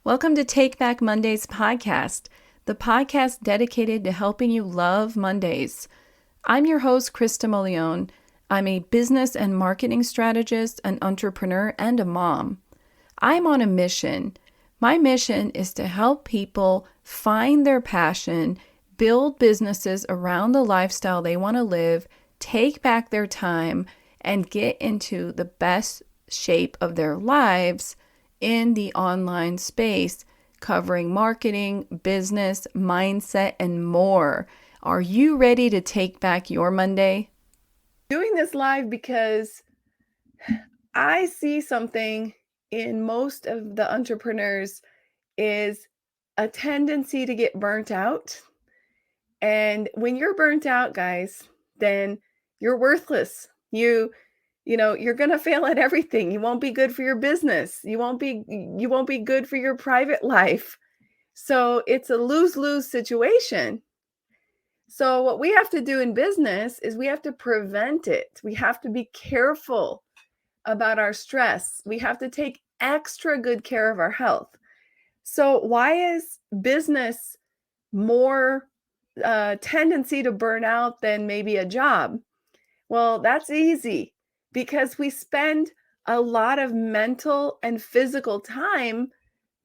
Welcome to Take Back Mondays podcast, the podcast dedicated to helping you love Mondays. I'm your host, Krista Molione. I'm a business and marketing strategist, an entrepreneur, and a mom. I'm on a mission. My mission is to help people find their passion, build businesses around the lifestyle they want to live, take back their time, and get into the best shape of their lives in the online space, covering marketing, business, mindset, and more. Are you ready to take back your Monday? Doing this live because I see something in most of the entrepreneurs is a tendency to get burnt out. And when you're burnt out, guys, then you're worthless. You're going to fail at everything. You won't be good for your business. You won't be good for your private life. So it's a lose-lose situation. So what we have to do in business is we have to prevent it. We have to be careful about our stress. We have to take extra good care of our health. So why is business more tendency to burn out than maybe a job? Well, that's easy because we spend a lot of mental and physical time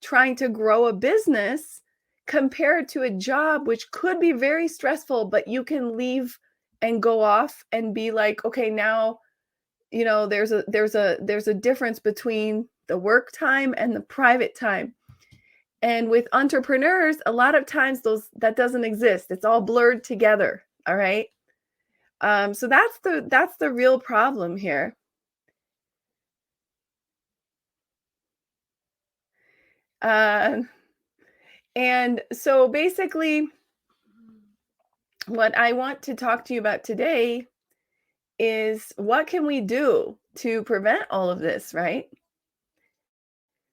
trying to grow a business compared to a job, which could be very stressful, but you can leave and go off and be like, okay, now there's a difference between the work time and the private time. And with entrepreneurs, a lot of times that doesn't exist. It's all blurred together. All right. So that's the real problem here. Uh, and so basically, what I want to talk to you about today is what can we do to prevent all of this, right?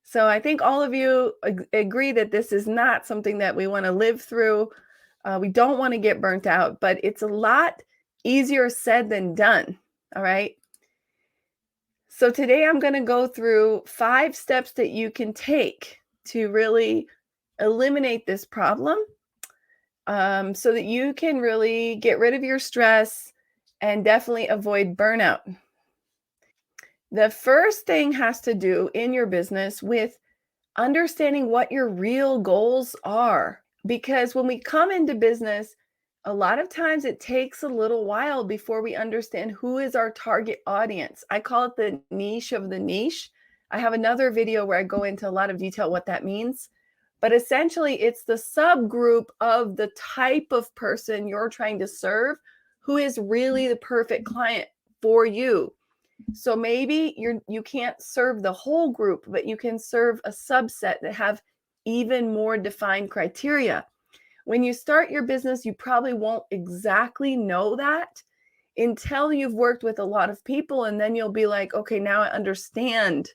So I think all of you agree that this is not something that we want to live through. We don't want to get burnt out, but it's a lot easier said than done. All right. So today I'm going to go through 5 steps that you can take to really eliminate this problem, so that you can really get rid of your stress and definitely avoid burnout. The first thing has to do in your business with understanding what your real goals are. Because when we come into business, a lot of times it takes a little while before we understand who is our target audience. I call it the niche of the niche. I have another video where I go into a lot of detail what that means. But essentially, it's the subgroup of the type of person you're trying to serve who is really the perfect client for you. So maybe you can't serve the whole group, but you can serve a subset that have even more defined criteria. When you start your business, you probably won't exactly know that until you've worked with a lot of people, and then you'll be like, okay, now I understand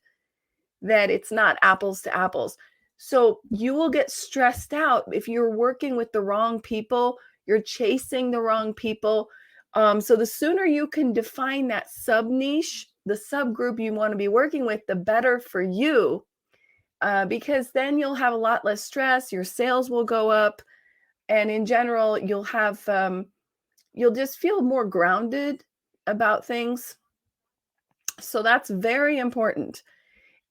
that it's not apples to apples. So you will get stressed out if you're working with the wrong people, you're chasing the wrong people. So the sooner you can define that sub niche, the subgroup you want to be working with, the better for you, because then you'll have a lot less stress. Your sales will go up, and in general, you'll just feel more grounded about things. So that's very important.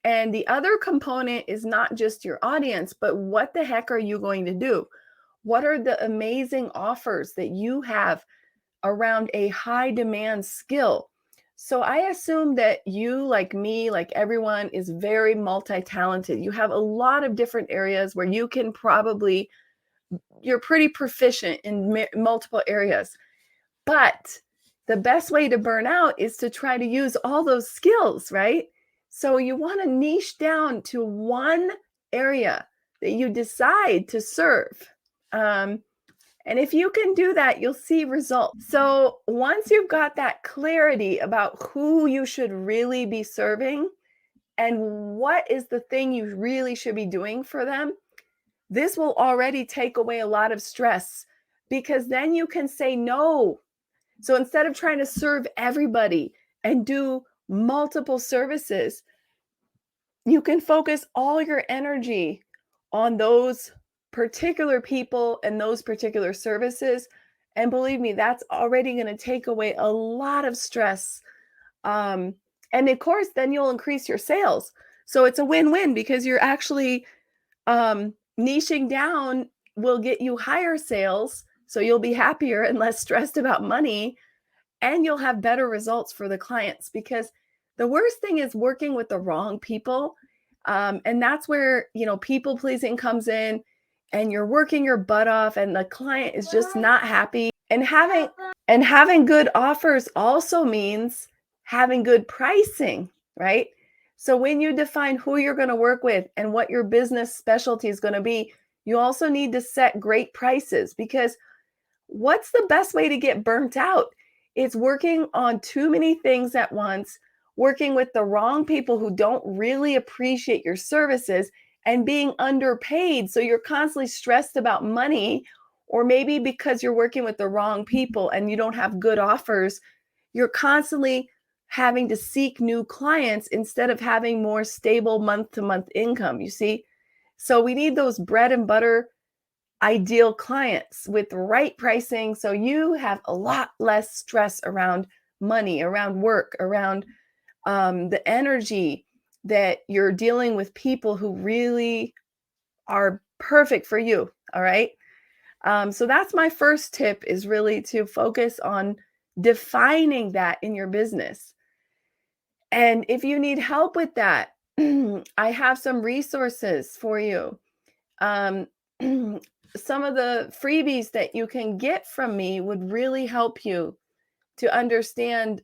And the other component is not just your audience, but what the heck are you going to do? What are the amazing offers that you have around a high demand skill? So I assume that you, like me, like everyone, is very multi-talented. You have a lot of different areas where you're pretty proficient in multiple areas. But the best way to burn out is to try to use all those skills, right? So you want to niche down to one area that you decide to serve. And if you can do that, you'll see results. So once you've got that clarity about who you should really be serving and what is the thing you really should be doing for them, this will already take away a lot of stress, because then you can say no. So instead of trying to serve everybody and do multiple services, you can focus all your energy on those particular people and those particular services. And believe me, that's already going to take away a lot of stress. Um, and of course, then you'll increase your sales. So it's a win-win because you're actually niching down will get you higher sales. So you'll be happier and less stressed about money, and you'll have better results for the clients because the worst thing is working with the wrong people. And that's where, people pleasing comes in and you're working your butt off and the client is just not happy. And having good offers also means having good pricing, right? So when you define who you're going to work with and what your business specialty is going to be, you also need to set great prices because what's the best way to get burnt out? It's working on too many things at once, working with the wrong people who don't really appreciate your services, and being underpaid. So you're constantly stressed about money, or maybe because you're working with the wrong people and you don't have good offers, you're constantly having to seek new clients instead of having more stable month to month income. You see? So we need those bread and butter ideal clients with the right pricing so you have a lot less stress around money, around work, around the energy that you're dealing with people who really are perfect for you. All right. So that's my first tip, is really to focus on defining that in your business. And if you need help with that, I have some resources for you. Um, some of the freebies that you can get from me would really help you to understand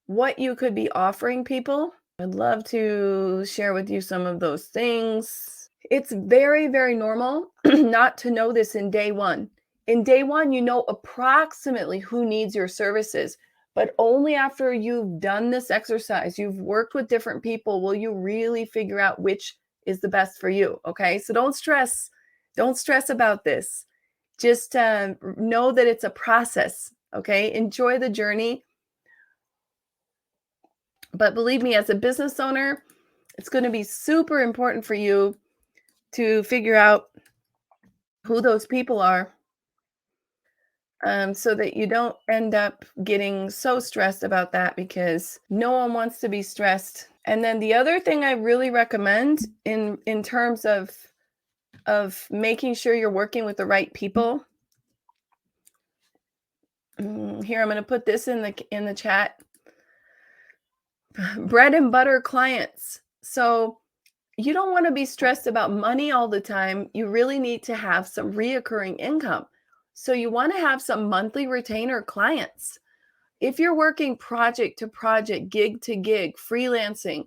what you could be offering people. I'd love to share with you some of those things. It's very, very normal not to know this in day one. In day one, you know approximately who needs your services, but only after you've done this exercise, you've worked with different people, will you really figure out which is the best for you. Okay. So don't stress. Don't stress about this. Just know that it's a process. Okay. Enjoy the journey. But believe me, as a business owner, it's going to be super important for you to figure out who those people are, so that you don't end up getting so stressed about that, because no one wants to be stressed. And then the other thing I really recommend in terms of making sure you're working with the right people. Here, I'm going to put this in the chat. Bread and butter clients. So you don't want to be stressed about money all the time. You really need to have some reoccurring income. So you want to have some monthly retainer clients. If you're working project to project, gig to gig, freelancing,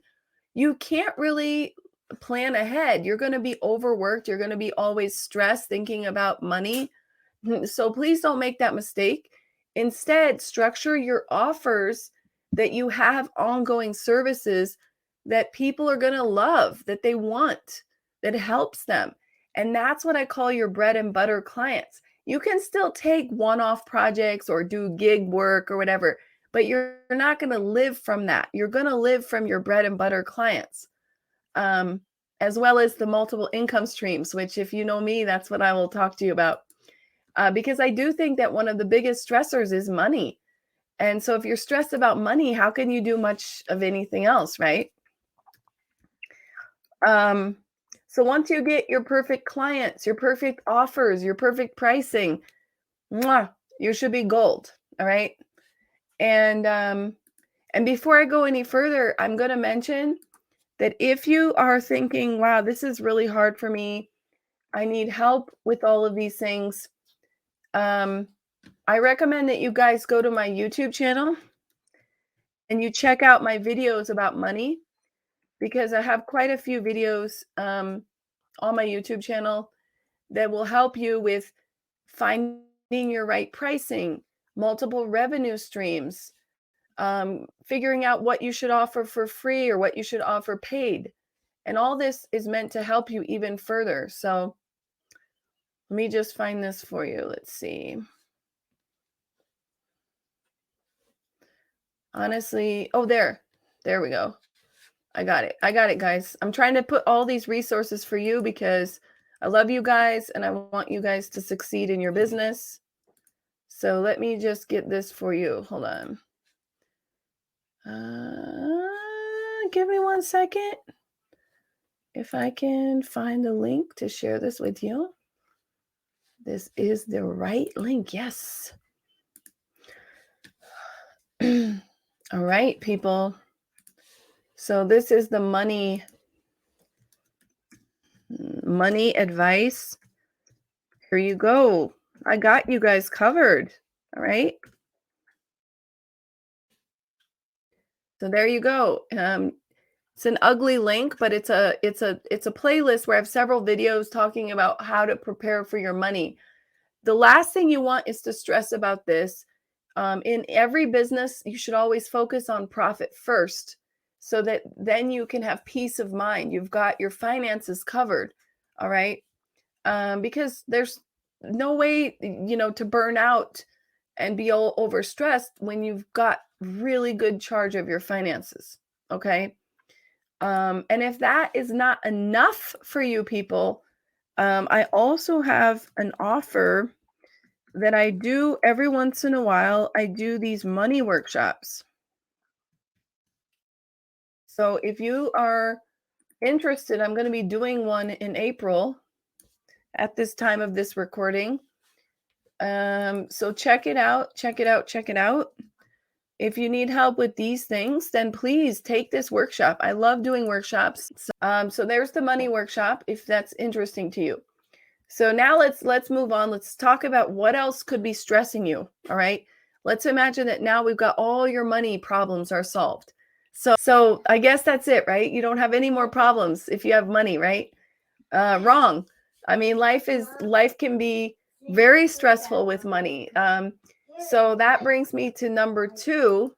you can't really plan ahead. You're going to be overworked. You're going to be always stressed thinking about money. So please don't make that mistake. Instead, structure your offers that you have ongoing services that people are going to love, that they want, that helps them. And that's what I call your bread and butter clients. You can still take one-off projects or do gig work or whatever, but you're not going to live from that. You're going to live from your bread and butter clients, as well as the multiple income streams, which, if you know me, that's what I will talk to you about. Because I do think that one of the biggest stressors is money. And so if you're stressed about money, how can you do much of anything else, right? So once you get your perfect clients, your perfect offers, your perfect pricing, you should be gold. All right. And before I go any further, I'm going to mention that if you are thinking, wow, this is really hard for me, I need help with all of these things, I recommend that you guys go to my YouTube channel and you check out my videos about money, because I have quite a few videos on my YouTube channel that will help you with finding your right pricing, multiple revenue streams, figuring out what you should offer for free or what you should offer paid. And all this is meant to help you even further. So let me just find this for you. Let's see. Honestly, oh, there we go. I got it. I got it, guys. I'm trying to put all these resources for you because I love you guys and I want you guys to succeed in your business. So let me just get this for you. Hold on. Give me 1 second. If I can find the link to share this with you. This is the right link. Yes. All right, people. So this is the money advice. Here you go. I got you guys covered. All right. So there you go. It's an ugly link, but it's a playlist where I have several videos talking about how to prepare for your money. The last thing you want is to stress about this. In every business, you should always focus on profit first, so that then you can have peace of mind. You've got your finances covered. All right. Because there's no way, to burn out and be all overstressed when you've got really good charge of your finances. Okay. And if that is not enough for you people, I also have an offer that I do every once in a while. I do these money workshops. So if you are interested, I'm going to be doing one in April at this time of this recording. So check it out. If you need help with these things, then please take this workshop. I love doing workshops. So there's the money workshop, if that's interesting to you. So now let's move on. Let's talk about what else could be stressing you. All right. Let's imagine that now we've got all your money problems are solved. So I guess that's it, right? You don't have any more problems if you have money, right? Wrong. I mean, life can be very stressful with money. So that brings me to number 2.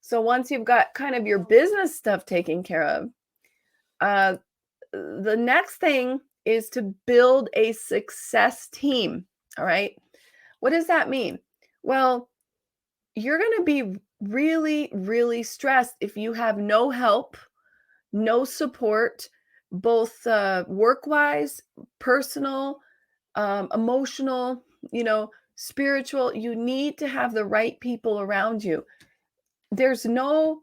So once you've got kind of your business stuff taken care of, the next thing is to build a success team. All right. What does that mean? Well, you're going to be really, really stressed if you have no help, no support, both work-wise, personal, emotional, spiritual. You need to have the right people around you. There's no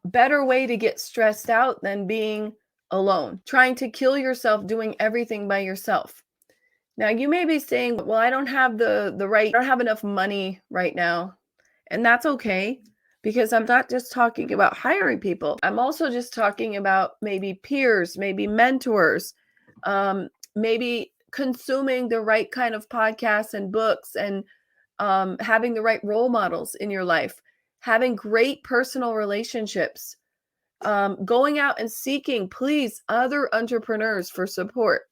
better way to get stressed out than being alone, trying to kill yourself, doing everything by yourself. Now, you may be saying, well, I don't have I don't have enough money right now. And that's okay, because I'm not just talking about hiring people. I'm also just talking about maybe peers, maybe mentors, maybe consuming the right kind of podcasts and books, and having the right role models in your life, having great personal relationships, going out and seeking, please, other entrepreneurs for support.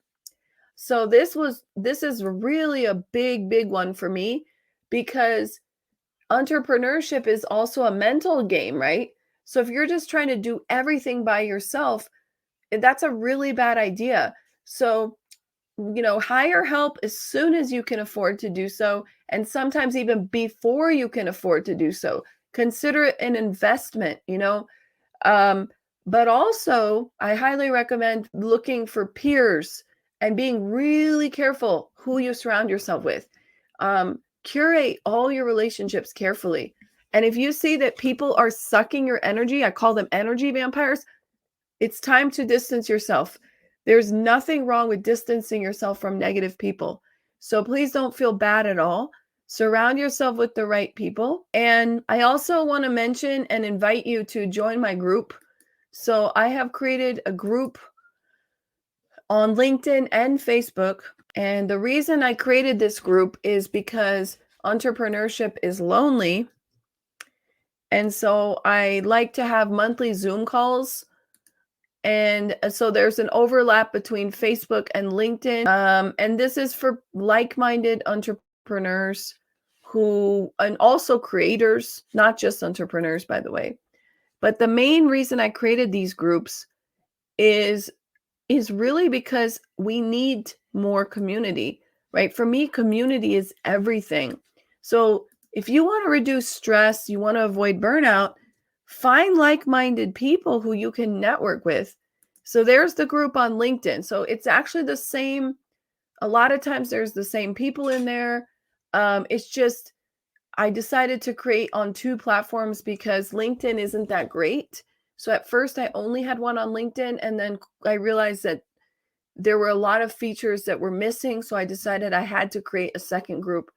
So this is really a big one for me, because entrepreneurship is also a mental game, right? So if you're just trying to do everything by yourself, that's a really bad idea. So, hire help as soon as you can afford to do so, and sometimes even before you can afford to do so. Consider it an investment, but also I highly recommend looking for peers and being really careful who you surround yourself with. Curate all your relationships carefully. And if you see that people are sucking your energy, I call them energy vampires, it's time to distance yourself. There's nothing wrong with distancing yourself from negative people. So please don't feel bad at all. Surround yourself with the right people. And I also want to mention and invite you to join my group. So I have created a group on LinkedIn and Facebook. And the reason I created this group is because entrepreneurship is lonely. And so I like to have monthly Zoom calls. And so there's an overlap between Facebook and LinkedIn. And this is for like-minded entrepreneurs and also creators, not just entrepreneurs, by the way. But the main reason I created these groups is really because we need more community, right? For me, community is everything. So if you want to reduce stress, you want to avoid burnout, find like-minded people who you can network with. So there's the group on LinkedIn. So it's actually the same. A lot of times there's the same people in there. It's just I decided to create on 2 platforms because LinkedIn isn't that great. So at first I only had one on LinkedIn, and then I realized that there were a lot of features that were missing. So I decided I had to create a second group.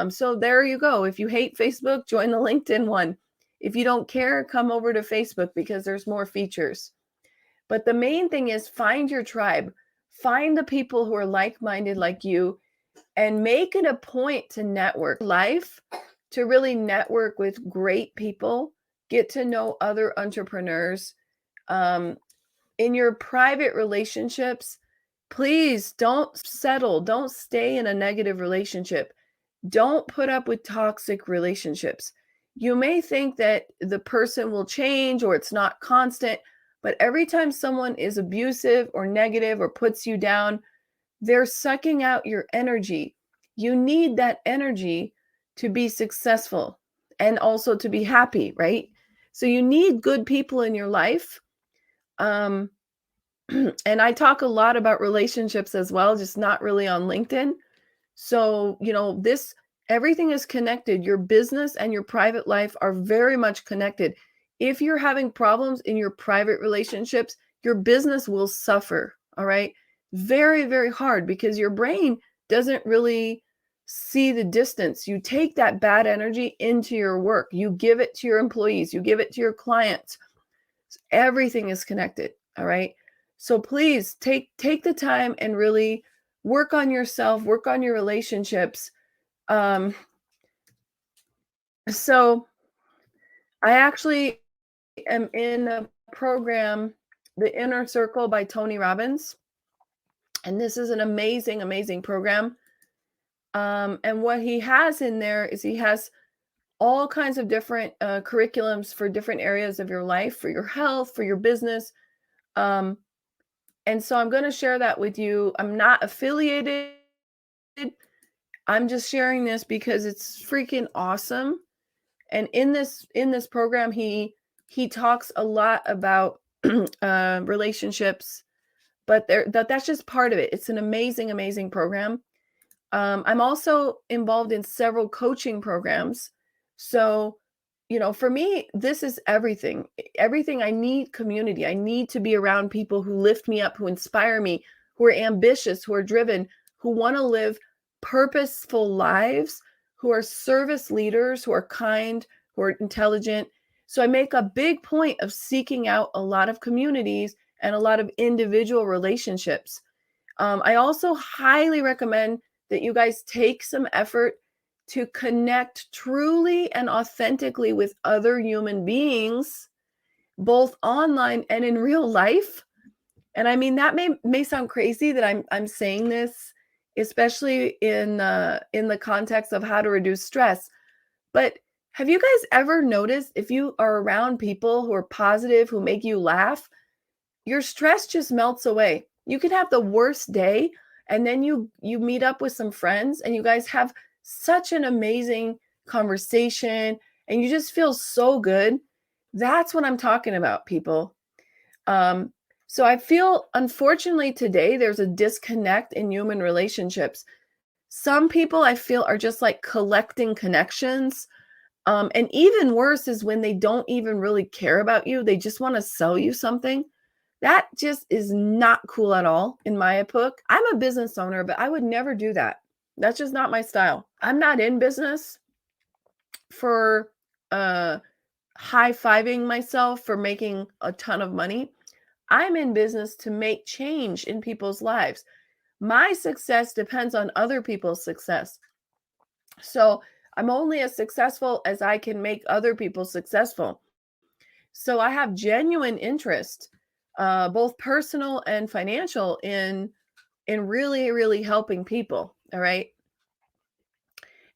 So there you go. If you hate Facebook, join the LinkedIn one. If you don't care, come over to Facebook because there's more features. But the main thing is find your tribe. Find the people who are like-minded like you and make it a point to network. Life to really network with great people, get to know other entrepreneurs. In your private relationships, please don't settle. Don't stay in a negative relationship. Don't put up with toxic relationships. You may think that the person will change or it's not constant, but every time someone is abusive or negative or puts you down, they're sucking out your energy. You need that energy to be successful and also to be happy, right? So you need good people in your life. Um, and I talk a lot about relationships as well, just not really on LinkedIn. So, everything is connected. Your business and your private life are very much connected. If you're having problems in your private relationships, your business will suffer. All right. Very, very hard because your brain doesn't really see the distance. You take that bad energy into your work, you give it to your employees, you give it to your clients. Everything is connected. All right. So please take the time and really work on yourself, work on your relationships. So I actually am in a program, The Inner Circle by Tony Robbins. And this is an amazing, amazing program. And what he has in there is he has all kinds of different curriculums for different areas of your life, for your health, for your business. Um, and so I'm going to share that with you. I'm not affiliated. I'm just sharing this because it's freaking awesome. And in this program, he talks a lot about relationships, but that's just part of it. It's an amazing, amazing program. I'm also involved in several coaching programs. So, for me, this is everything. Everything I need community. I need to be around people who lift me up, who inspire me, who are ambitious, who are driven, who want to live purposeful lives, who are service leaders, who are kind, who are intelligent. So I make a big point of seeking out a lot of communities and a lot of individual relationships. I also highly recommend that you guys take some effort to connect truly and authentically with other human beings, both online and in real life. And I mean, that may sound crazy that I'm saying this, especially in the context of how to reduce stress. But have you guys ever noticed if you are around people who are positive, who make you laugh, your stress just melts away? You can have the worst day, and then you meet up with some friends and you guys have such an amazing conversation and you just feel so good. That's what I'm talking about, people. So I feel, unfortunately, today there's a disconnect in human relationships. Some people I feel are just like collecting connections. And even worse is when they don't even really care about you. They just want to sell you something. That just is not cool at all in my book. I'm a business owner, but I would never do that. That's just not my style. I'm not in business for high-fiving myself for making a ton of money. I'm in business to make change in people's lives. My success depends on other people's success. So I'm only as successful as I can make other people successful. So I have genuine interest, both personal and financial, in really, really helping people. All right.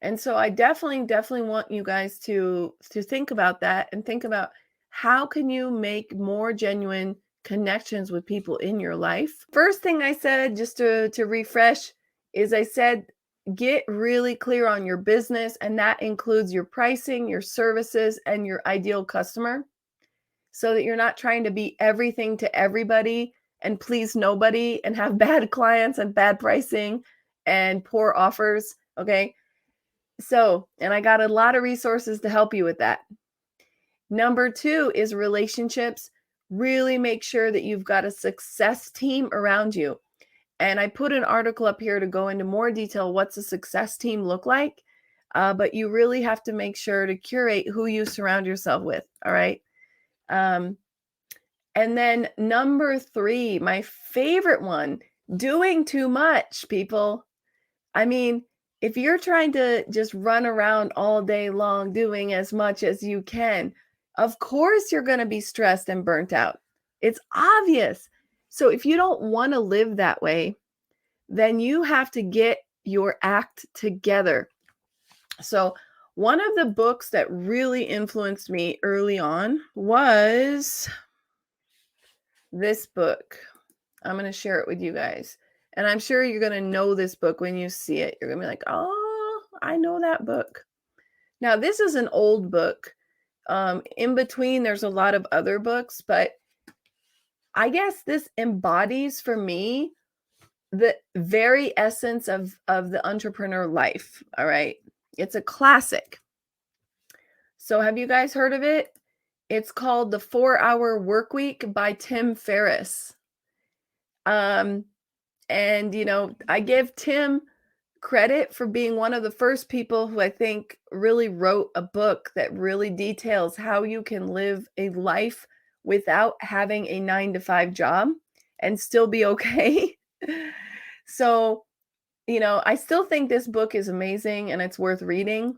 And so I definitely want you guys to think about that and think about how can you make more genuine connections with people in your life. First thing I said, just to refresh, is I said get really clear on your business, and that includes your pricing, your services, and your ideal customer. so that you're not trying to be everything to everybody and please nobody and have bad clients and bad pricing and poor offers. Okay. So, and I got a lot of resources to help you with that. Number 2 is relationships. Really make sure that you've got a success team around you. And I put an article up here to go into more detail. What's a success team look like? But you really have to make sure to curate who you surround yourself with. All right. And then number 3, my favorite one, doing too much, people. I mean, if you're trying to just run around all day long doing as much as you can, of course you're going to be stressed and burnt out. It's obvious. So if you don't want to live that way, then you have to get your act together. So one of the books that really influenced me early on was this book. I'm going to share it with you guys. And I'm sure you're going to know this book when you see it. You're going to be like, oh, I know that book. Now, this is an old book. In between, there's a lot of other books, but I guess this embodies for me the very essence of the entrepreneur life. All right. It's a classic. So have you guys heard of it? It's called The 4-Hour Workweek by Tim Ferriss. And, I give Tim credit for being one of the first people who I think really wrote a book that really details how you can live a life without having a 9-to-5 job and still be okay. So, I still think this book is amazing and it's worth reading.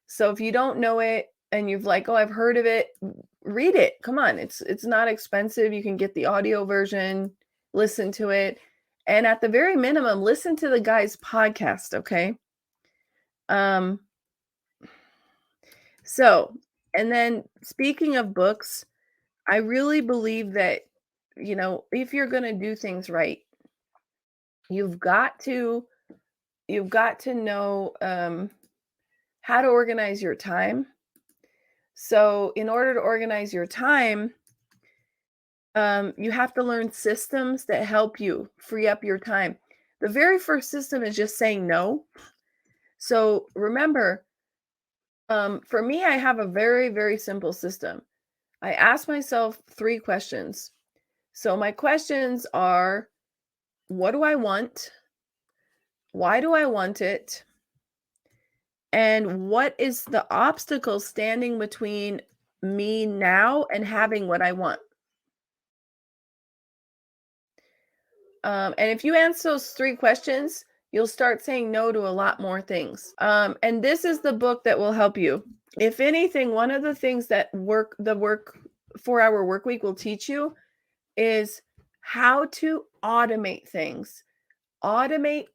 So if you don't know it and you've like, oh, I've heard of it, read it. Come on. It's not expensive. You can get the audio version, listen to it. And at the very minimum, listen to the guy's podcast, okay? So, and then speaking of books, I really believe that, if you're going to do things right, you've got to know how to organize your time. So in order to organize your time, you have to learn systems that help you free up your time. The very first system is just saying no. So remember, for me, I have a very, very simple system. I ask myself 3 questions. So my questions are, what do I want? Why do I want it? And what is the obstacle standing between me now and having what I want? And if you answer those 3 questions, you'll start saying no to a lot more things. And this is the book that will help you. If anything, one of the things that the 4-Hour Workweek will teach you is how to automate things. Automate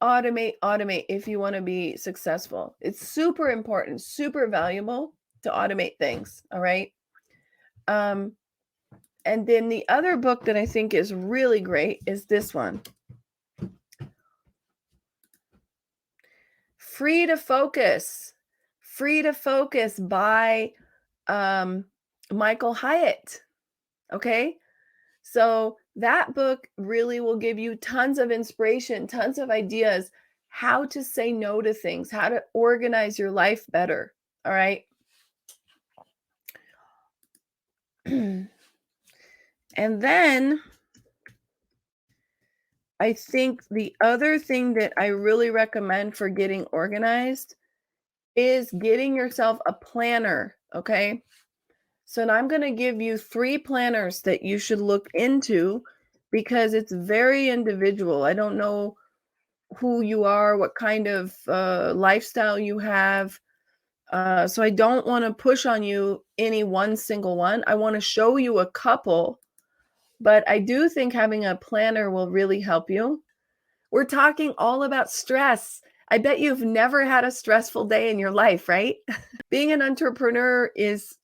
if you want to be successful. It's super important, super valuable to automate things. All right. And then the other book that I think is really great is this one. Free to Focus by Michael Hyatt. Okay. So that book really will give you tons of inspiration, tons of ideas, how to say no to things, how to organize your life better. All right. And then I think the other thing that I really recommend for getting organized is getting yourself a planner. Okay. So now I'm going to give you 3 planners that you should look into because it's very individual. I don't know who you are, what kind of lifestyle you have. So I don't want to push on you any one single one. I want to show you a couple, but I do think having a planner will really help you. We're talking all about stress. I bet you've never had a stressful day in your life, right? Being an entrepreneur is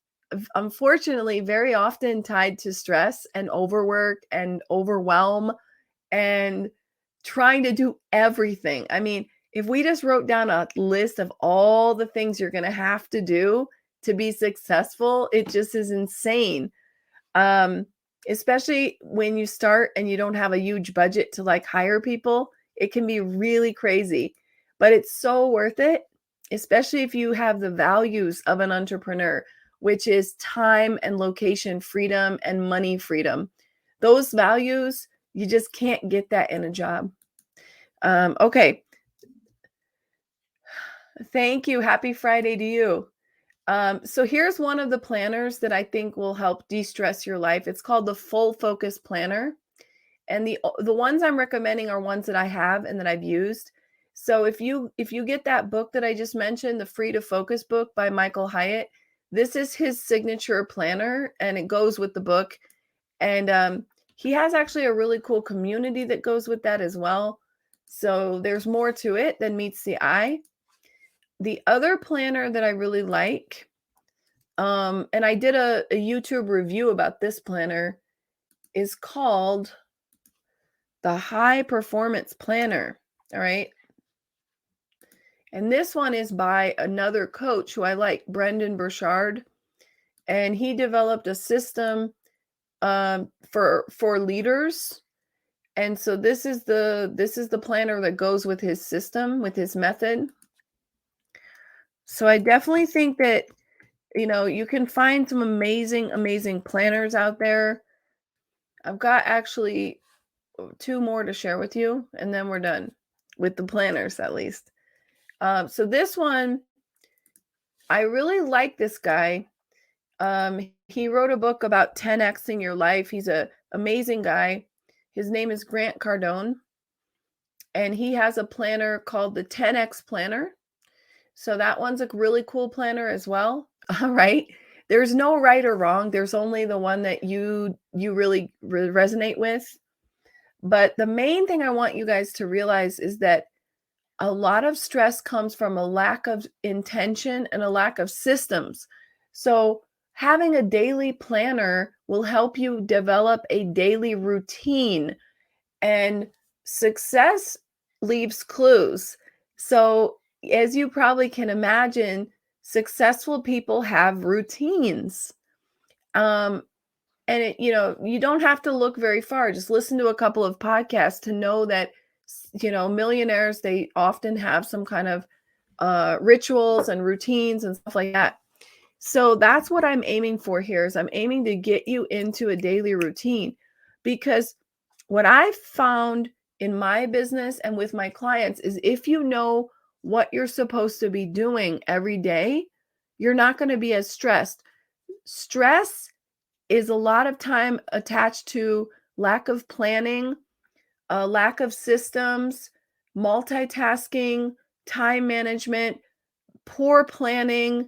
unfortunately very often tied to stress and overwork and overwhelm and trying to do everything. I mean, if we just wrote down a list of all the things you're going to have to do to be successful, it just is insane. Um, Especially when you start and you don't have a huge budget to like hire people, it can be really crazy, but it's so worth it, especially if you have the values of an entrepreneur, which is time and location freedom and money freedom. Those values, you just can't get that in a job. Okay. Thank you. Happy Friday to you. So here's one of the planners that I think will help de-stress your life. It's called the Full Focus Planner. And the ones I'm recommending are ones that I have and that I've used. So if you get that book that I just mentioned, the Free to Focus book by Michael Hyatt, this is his signature planner and it goes with the book. And he has actually a really cool community that goes with that as well. So there's more to it than meets the eye. The other planner that I really like, and I did a YouTube review about this planner, is called the High Performance Planner. All right. And this one is by another coach who I like, Brendan Burchard. And he developed a system for leaders. And so this is the planner that goes with his system, with his method. So I definitely think that you can find some amazing planners out there. I've got actually two more to share with you, and then we're done with the planners, at least. So this one, I really like this guy. He wrote a book about 10xing your life. He's an amazing guy. His name is Grant Cardone, and he has a planner called the 10x Planner. So that one's a really cool planner as well. All right. There's no right or wrong. There's only the one that you really resonate with. But the main thing I want you guys to realize is that a lot of stress comes from a lack of intention and a lack of systems. So having a daily planner will help you develop a daily routine, and success leaves clues. So as you probably can imagine, successful people have routines. And you don't have to look very far. Just listen to a couple of podcasts to know that, millionaires, they often have some kind of rituals and routines and stuff like that. So that's what I'm aiming for here, is I'm aiming to get you into a daily routine, because what I've found in my business and with my clients is if you know what you're supposed to be doing every day, you're not going to be as stressed. Stress is a lot of time attached to lack of planning, lack of systems, multitasking, time management, poor planning,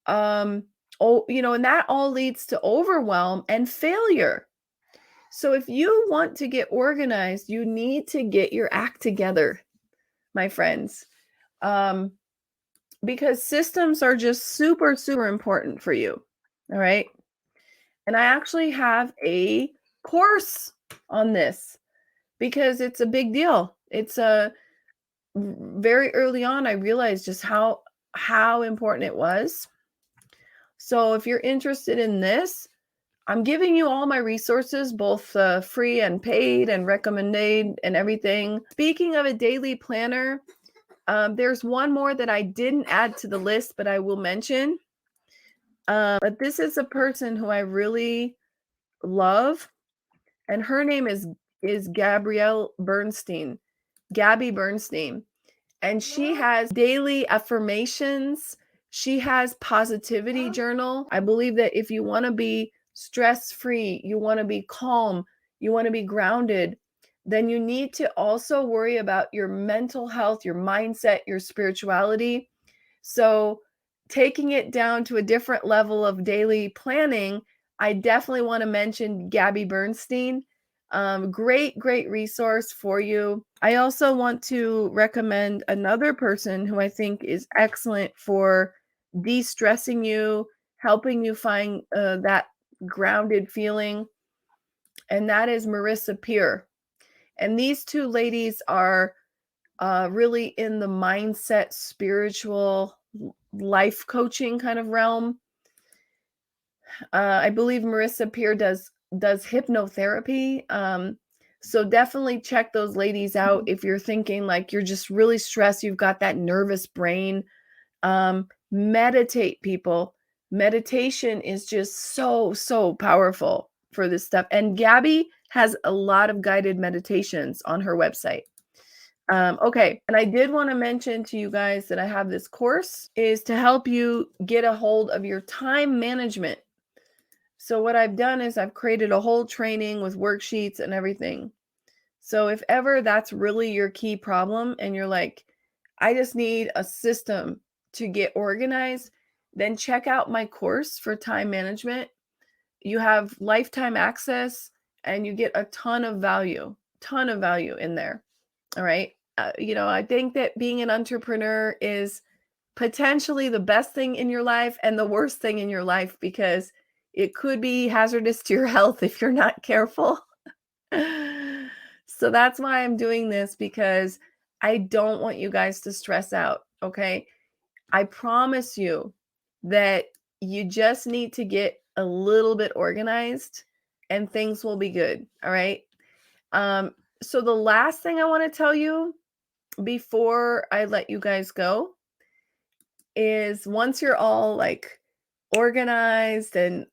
and that all leads to overwhelm and failure. So if you want to get organized, you need to get your act together, my friends, because systems are just super, super important for you. All right. And I actually have a course on this because it's a big deal. It's very early on, I realized just how important it was. So if you're interested in this, I'm giving you all my resources, both free and paid and recommended and everything. Speaking of a daily planner, there's one more that I didn't add to the list, but I will mention. But this is a person who I really love, and her name is Gabrielle Bernstein, Gabby Bernstein. And she has daily affirmations. She has positivity journal. I believe that if you want to be stress-free, you want to be calm, you want to be grounded, then you need to also worry about your mental health, your mindset, your spirituality. So taking it down to a different level of daily planning, I definitely want to mention Gabby Bernstein. Great resource for you. I also want to recommend another person who I think is excellent for de-stressing you, helping you find that grounded feeling, and that is Marissa Peer. And these two ladies are really in the mindset, spiritual, life coaching kind of realm. I believe Marissa Peer does hypnotherapy. So definitely check those ladies out if you're thinking like you're just really stressed, you've got that nervous brain. Meditate, people. Meditation is just so powerful for this stuff. And Gabby has a lot of guided meditations on her website. Okay, and I did want to mention to you guys that I have this course is to help you get a hold of your time management. So what I've done is I've created a whole training with worksheets and everything. So if ever that's really your key problem and you're like, I just need a system to get organized, then check out my course for time management. You have lifetime access and you get a ton of value in there. All right. I think that being an entrepreneur is potentially the best thing in your life and the worst thing in your life because it could be hazardous to your health if you're not careful. So that's why I'm doing this, because I don't want you guys to stress out. Okay. I promise you that you just need to get a little bit organized and things will be good. All right. So the last thing I want to tell you before I let you guys go is once you're all like organized and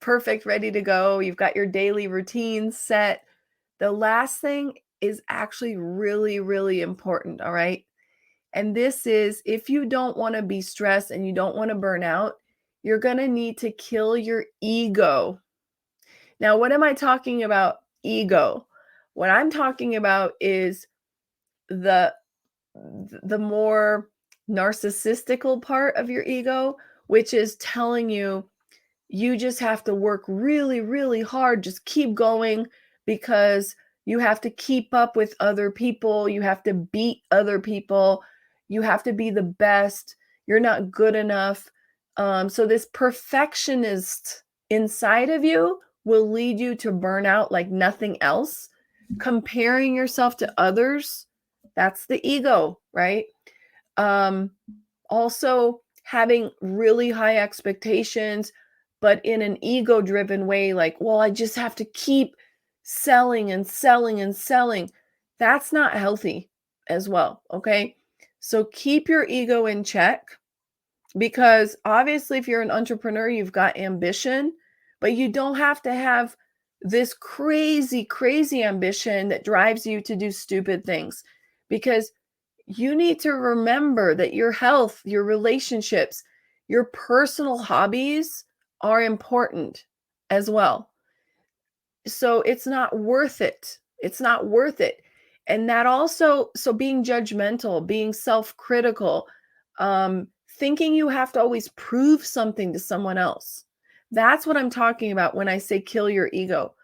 perfect, ready to go, you've got your daily routines set. The last thing is actually really important, all right? And this is, if you don't want to be stressed and you don't want to burn out, you're going to need to kill your ego. Now, what am I talking about? Ego. What I'm talking about is the more narcissistical part of your ego, which is telling you you just have to work really hard, just keep going because you have to keep up with other people, you have to beat other people, you have to be the best, you're not good enough. So this perfectionist inside of you will lead you to burnout like nothing else. Comparing yourself to others, that's the ego, right? Also having really high expectations, but in an ego-driven way, like, well, I just have to keep selling and selling and selling. That's not healthy as well, okay? So keep your ego in check, because obviously if you're an entrepreneur, you've got ambition, but you don't have to have this crazy ambition that drives you to do stupid things, because you need to remember that your health, your relationships, your personal hobbies are important as well. So it's not worth it. It's not worth it. And that also, so being judgmental, being self-critical, thinking you have to always prove something to someone else. That's what I'm talking about when I say kill your ego.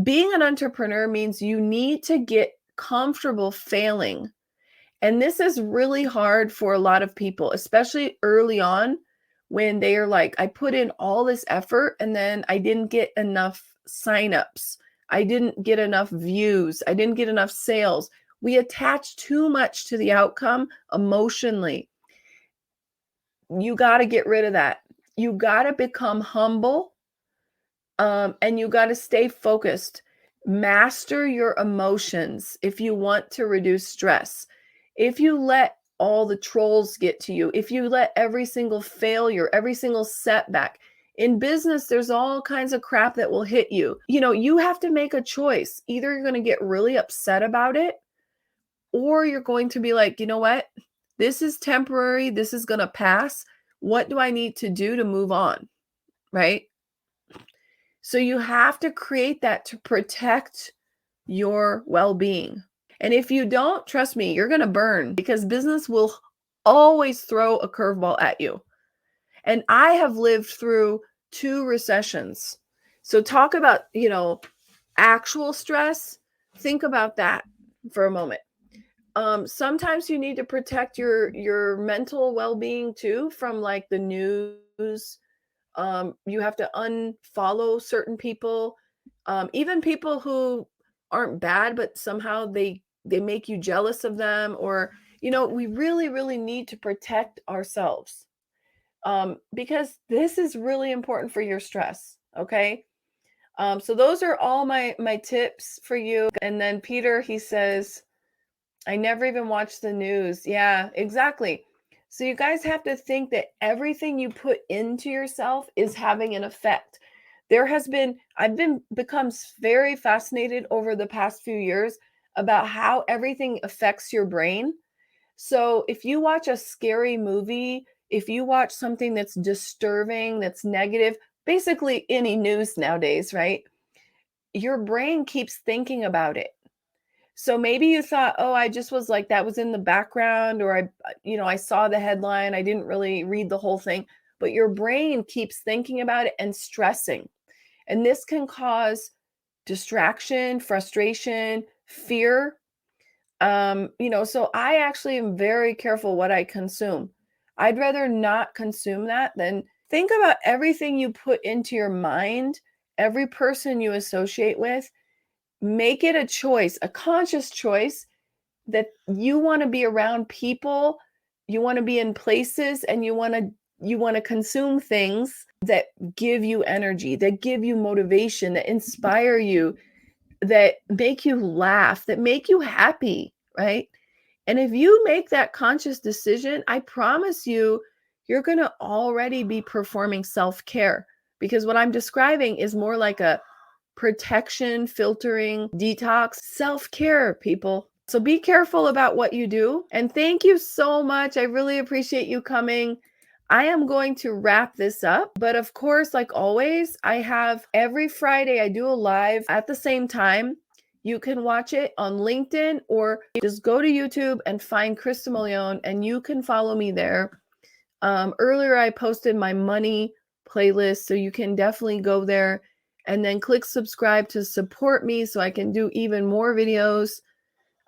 Being an entrepreneur means you need to get comfortable failing. And this is really hard for a lot of people, especially early on when they are like, I put in all this effort and then I didn't get enough signups. I didn't get enough views. I didn't get enough sales. We attach too much to the outcome emotionally. You got to get rid of that. You got to become humble, and you got to stay focused. Master your emotions if you want to reduce stress. If you let all the trolls get to you, if you let every single failure, every single setback in business, there's all kinds of crap that will hit you. You have to make a choice. Either you're going to get really upset about it, or you're going to be like, you know what? This is temporary. This is going to pass. What do I need to do to move on? Right? So you have to create that to protect your well-being. And if you don't, trust me, you're going to burn, because business will always throw a curveball at you. And I have lived through 2 recessions. So talk about, actual stress. Think about that for a moment. Sometimes you need to protect your mental well-being too from like the news. You have to unfollow certain people, even people who aren't bad, but somehow they make you jealous of them, or we really need to protect ourselves. because this is really important for your stress. Okay. So those are all my tips for you. And then Peter, he says, I never even watch the news. Yeah, exactly. So you guys have to think that everything you put into yourself is having an effect. I've been become very fascinated over the past few years about how everything affects your brain. So if you watch a scary movie, if you watch something that's disturbing, that's negative, basically any news nowadays, right? Your brain keeps thinking about it. So maybe you thought, "Oh, I just was like that was in the background," or I saw the headline, I didn't really read the whole thing, but your brain keeps thinking about it and stressing. And this can cause distraction, frustration, fear. So I actually am very careful what I consume. I'd rather not consume that than think about everything you put into your mind, every person you associate with. Make it a choice, a conscious choice that you want to be around people, you want to be in places, and you want to consume things that give you energy, that give you motivation, that inspire you, that make you laugh, that make you happy, right? And if you make that conscious decision, I promise you, you're going to already be performing self-care, because what I'm describing is more like a protection, filtering, detox, self-care, people. So be careful about what you do. And thank you so much. I really appreciate you coming. I am going to wrap this up. But of course, like always, I have every Friday, I do a live at the same time. You can watch it on LinkedIn or just go to YouTube and find Krista Molione, and you can follow me there. Earlier, I posted my money playlist, so you can definitely go there and then click subscribe to support me so I can do even more videos.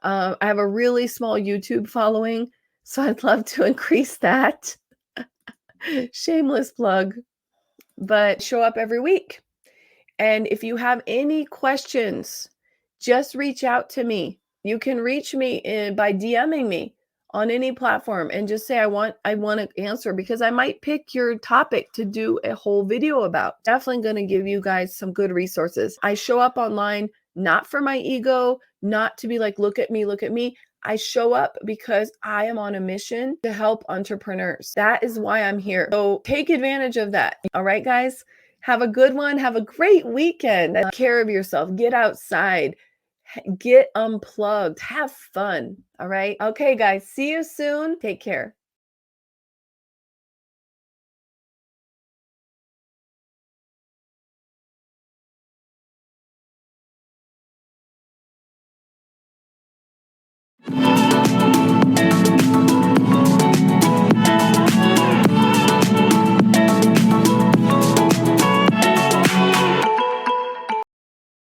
I have a really small YouTube following, so I'd love to increase that. Shameless plug, but show up every week. And if you have any questions, just reach out to me. You can reach me by DMing me on any platform and just say I want to answer, because I might pick your topic to do a whole video about. Definitely going to give you guys some good resources. I show up online not for my ego, not to be like, look at me, look at me. I show up because I am on a mission to help entrepreneurs. That is why I'm here. So take advantage of that. All right, guys. Have a good one. Have a great weekend. Take care of yourself. Get outside. Get unplugged. Have fun. All right. Okay, guys. See you soon. Take care.